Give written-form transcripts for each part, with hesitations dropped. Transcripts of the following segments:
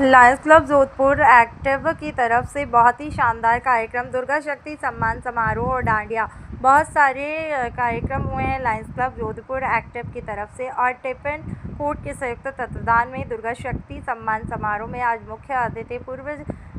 Lions club Jodhpur active की तरफ से बहुत ही शानदार कार्यक्रम, दुर्गा शक्ति सम्मान समारोह और डांडिया, बहुत सारे कार्यक्रम हुए हैं लायंस क्लब जोधपुर एक्टिव की तरफ से। और टिफिन फूड के संयुक्त तत्वाधान में दुर्गा शक्ति सम्मान समारोह में आज मुख्य अतिथि पूर्व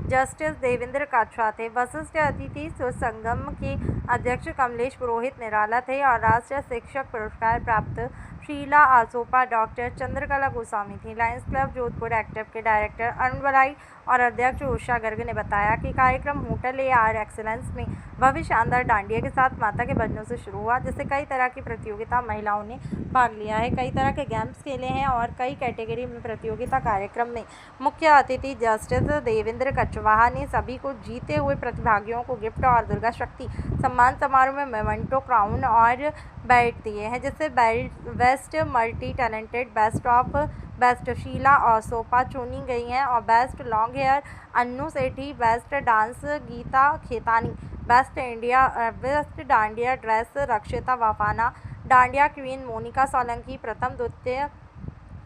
जस्टिस देवेंद्र कछवा थे। वरिष्ठ अतिथि संगम के अध्यक्ष कमलेश पुरोहित निराला थे और राष्ट्रीय शिक्षक पुरस्कार प्राप्त शीला आसोपा डॉक्टर चंद्रकला गोस्वामी थी। लायंस क्लब जोधपुर एक्टिव के डायरेक्टर अरुण बलाई और अध्यक्ष उषा गर्ग ने बताया कि कार्यक्रम होटल AR एक्सीलेंस में भव्य शानदार डांडिया के साथ माता के भजनों से शुरू हुआ, जिससे कई तरह की प्रतियोगिता महिलाओं ने भाग लिया है, कई तरह के गेम्स खेले हैं और कई कैटेगरी में प्रतियोगिता। कार्यक्रम में मुख्य अतिथि जस्टिस देवेंद्र कछवा ने सभी को जीते हुए प्रतिभागियों को गिफ्ट और दुर्गा शक्ति सम्मान समारोह में मेमेंटो, क्राउन और बेल्ट दिए हैं, जिससे best multi talented, best of best Sheela Asopa चुनी गई हैं और best long hair Annu Sethi, best dance Geeta Khetani, best dandiya dress Rakshita Vafana, dandiya queen Monika Solanki प्रथम, द्वितीय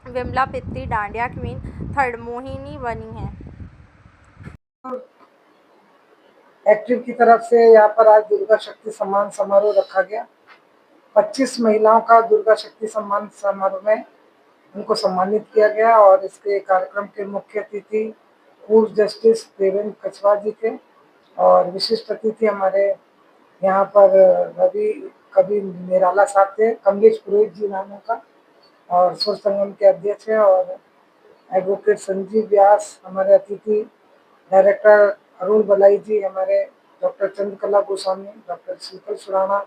विमला पित्ती, डांडिया क्वीन थर्ड मोहिनी बनी हैं। एक्टिव की तरफ से यहाँ पर आज दुर्गा शक्ति सम्मान समारोह रखा गया। 25 महिलाओं का दुर्गा शक्ति सम्मान समारोह में उनको सम्मानित किया गया और इसके कार्यक्रम के मुख्य अतिथि पूर्व जस्टिस देवेंद्र कछवा जी थे और विशिष्ट अतिथि हमारे यहाँ पर रवि कवि निराला साहब थे, कमलेश पुरोहित जी नाम उनका, और सुर संगम के अध्यक्ष हैं, और एडवोकेट संजीव व्यास हमारे अतिथि, डायरेक्टर अरुण बलाई जी हमारे, डॉक्टर चंद्रकला गोस्वामी, डॉक्टर शीतल सुराना,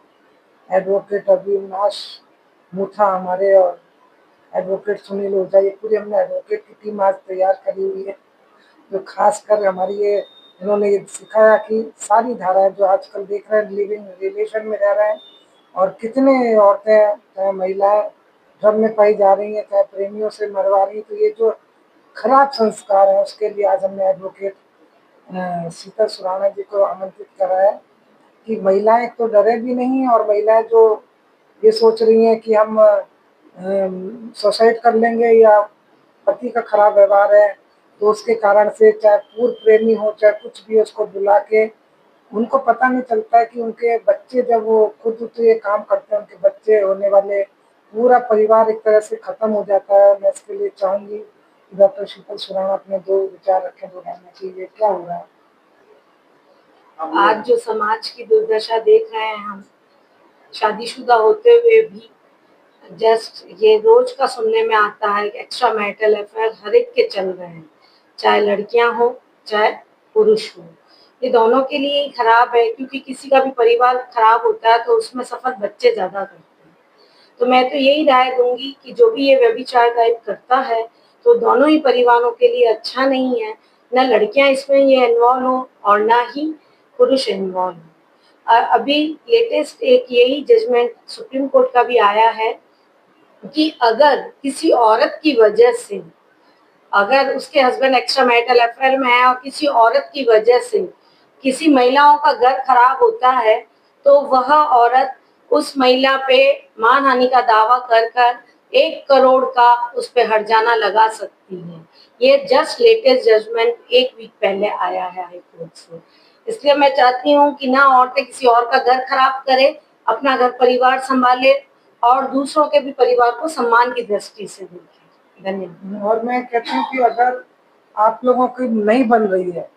एडवोकेट अविनाश मुथा हमारे, और एडवोकेट सुनील ओझा। ये पूरी हमने एडवोकेट की टीम आज तैयार करी हुई है, जो खासकर हमारी ये इन्होंने ये सिखाया कि सारी धाराएं जो आजकल देख रहे हैं, लिविंग रिलेशन में रह रहे हैं और कितने औरतें चाहे महिलाएं ड्रम में पाई जा रही हैं, चाहे प्रेमियों से मरवा रही हैं, तो ये जो खराब संस्कार है उसके लिए आज हमने एडवोकेट शीतल सुराना जी को आमंत्रित करा है कि महिलाएं तो डरे भी नहीं, और महिलाएं जो ये सोच रही हैं कि हम सुसाइड कर लेंगे या पति का खराब व्यवहार है तो उसके कारण से, चाहे पूर्व प्रेमी हो चाहे कुछ भी, उसको बुला के, उनको पता नहीं चलता है कि उनके बच्चे, जब वो खुद तो ये काम करते हैं, उनके बच्चे होने वाले, पूरा परिवार एक तरह से खत्म हो जाता है। मैं इसके लिए चाहूंगी कि डॉक्टर शीतल सुराना अपने दो विचार रखें, जो कहना चाहिए क्या हो रहा है। आज जो समाज की दुर्दशा देख रहे हैं हम, शादीशुदा होते हुए भी जस्ट ये रोज का सुनने में आता है कि एक्स्ट्रा मैरिटल अफेयर हर एक के चल रहे हैं, चाहे लड़कियां हो चाहे पुरुष हो। ये दोनों के लिए ही खराब है, क्योंकि किसी का भी परिवार खराब होता है तो उसमें सफल बच्चे ज्यादा करते हैं। तो मैं तो यही राय दूंगी कि जो भी ये व्यभिचार टाइप करता है तो दोनों ही परिवारों के लिए अच्छा नहीं है, न लड़कियां इसमें ये इन्वॉल्व हो और ना ही पुरुष इन्वॉल्व हो। अभी लेटेस्ट एक यही जजमेंट सुप्रीम कोर्ट का भी आया है कि अगर किसी औरत की वजह से, अगर उसके हस्बैंड एक्स्ट्रा मैरिटल अफेयर में है और किसी औरत की वजह से किसी महिलाओं का घर खराब होता है, तो वह औरत उस महिला पे मानहानि का दावा कर कर 1 करोड़ का उस पे हर्जाना लगा सकती है। ये जस्ट लेटेस्ट जजमेंट 1 वीक पहले आया है हाई कोर्ट से। इसलिए मैं चाहती हूँ कि ना औरतें किसी और का घर खराब करे, अपना घर परिवार संभाले और दूसरों के भी परिवार को सम्मान की दृष्टि से देखें। धन्यवाद। और मैं कहती हूँ कि अगर आप लोगों की नहीं बन रही है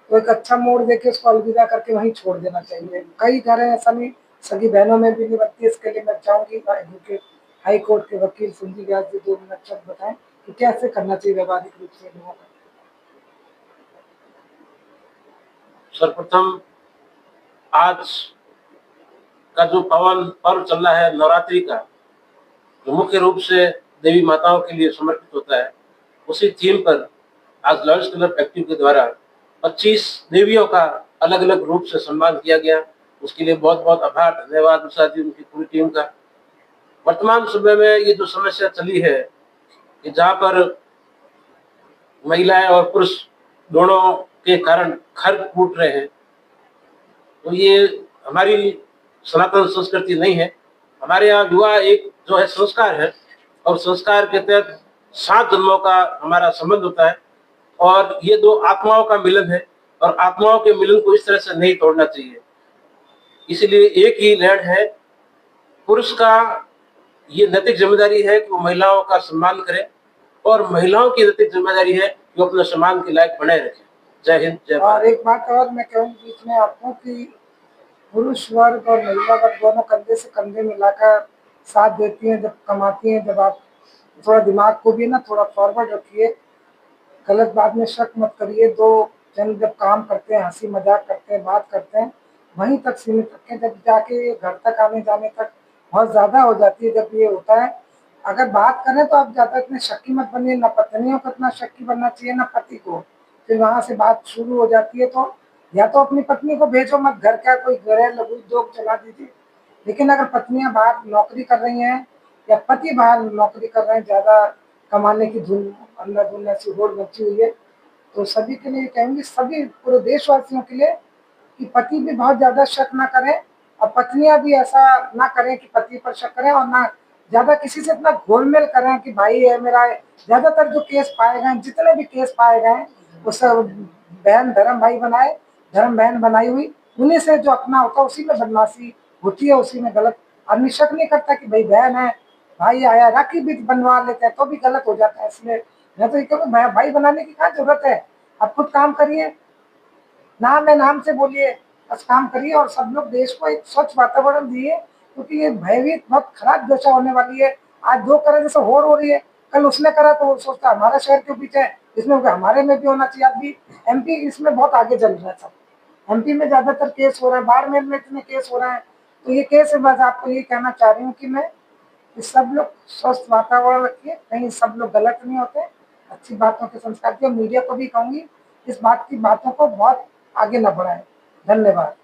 तो एक अच्छा मोड़ देके उसको अलविदा करके वहीं छोड़ देना चाहिए। कई घर हैं ऐसा, नहीं सगी बहनों में भी नहीं बनती। इसके लिए मैं चाहूंगी एडवोकेट हाई कोर्ट के वकील संजीव व्यास जी 2 मिनट तक बताएं कि कैसे करना चाहिए व्यवहारिक रूप से लोगों का। सर्वप्रथम आज का जो पावन पर्व चल रहा है नवरात्रि का, जो मुख्य रूप से देवी माताओं के लिए समर्पित होता है, उसी थीम पर आज लायंस क्लब एक्टिव के द्वारा 25 देवियों का अलग अलग रूप से सम्मान किया गया। उसके लिए बहुत बहुत आभार, धन्यवाद उषा जी, उनकी पूरी टीम का। वर्तमान समय में ये जो समस्या चली है कि जहाँ पर महिलाएं और पुरुष दोनों के कारण घर टूट रहे हैं, तो ये हमारी सनातन संस्कृति नहीं है। हमारे यहाँ विवाह एक जो है संस्कार है, और संस्कार के तहत 7 जन्मों का हमारा संबंध होता है। और ये दो आत्माओं का मिलन है और आत्माओं के मिलन को इस तरह से नहीं तोड़ना चाहिए। इसलिए एक ही लैंड है। पुरुष का ये नैतिक जिम्मेदारी है कि वो महिलाओं का सम्मान करे और महिलाओं की नैतिक जिम्मेदारी है कि वो अपने सम्मान के लायक बनाए रखें। जय हिंद, जय और भारत। एक बात और मैं कहूँ बीच में आपको कि पुरुष वर्ग और महिला वर्ग दोनों कंधे से कंधे मिलाकर साथ देती हैं जब कमाती हैं। जब आप थोड़ा दिमाग को भी ना थोड़ा फॉरवर्ड रखिए, गलत बात में शक मत करिए। दो जन जब काम करते हैं, हंसी मजाक करते हैं, बात करते हैं, वहीं तक सीमित रखें। जब जाके घर तक आने जाने तक बहुत ज़्यादा हो जाती है, जब ये होता है। अगर बात करें तो आप ज़्यादा इतने शक्की मत बनिए, ना पत्नियों को इतना शक्की बनना चाहिए ना पति को। फिर वहाँ से बात शुरू हो जाती है तो या तो अपनी पत्नी को भेजो मत, घर का कोई गृह लघु उद्योग चला दीजिए। लेकिन अगर पत्नियां बाहर नौकरी कर रही हैं या पति बाहर नौकरी कर रहे हैं, ज़्यादा कमाने की धुन अंधाधुन ऐसी होड़ मची हुई है, तो सभी के लिए कहेंगे, सभी पूरे देशवासियों के लिए, कि पति भी बहुत ज़्यादा शक ना करें और पत्नियां भी ऐसा ना करें कि पति पर शक करें, और ना ज़्यादा किसी से इतना घोलमेल करें कि भाई है मेरा। ज़्यादातर जो केस पाए गए, जितने भी केस पाए गए, वो सब बहन धर्म भाई बनाए, धर्म बहन बनाई हुई, उन्हीं से जो अपना होता है उसी में बदमाशी होती है, उसी में गलत। आदमी शक नहीं करता कि भाई बहन है, भाई आया, राखी भी बनवा लेते हैं तो भी गलत हो जाता है। इसलिए मैं तो ये कहूँ, भाई बनाने की क्या जरूरत है। आप खुद काम करिए, नाम है नाम से बोलिए, बस काम करिए। और सब लोग देश को एक स्वच्छ वातावरण दिए, क्योंकि ये भयभीत बहुत खराब दशा होने वाली है। आज जो करे जैसे हो रही है, कल उसने करा तो वो सोचता हमारा शहर क्यों पीछे है, इसमें हमारे में भी होना चाहिए। अब भी एमपी इसमें बहुत आगे चल रहा है सब। एमपी में ज्यादातर केस हो रहा है, बाड़मेर में इतने केस हो रहे हैं। तो ये केस है, बस आपको ये कहना चाह रही हूँ कि मैं कि सब लोग स्वस्थ वातावरण रखिए, कहीं सब लोग गलत नहीं होते, अच्छी बातों के संस्कार दिए। मीडिया को भी कहूंगी इस बात की बातों को बहुत आगे न बढ़ाए। धन्यवाद।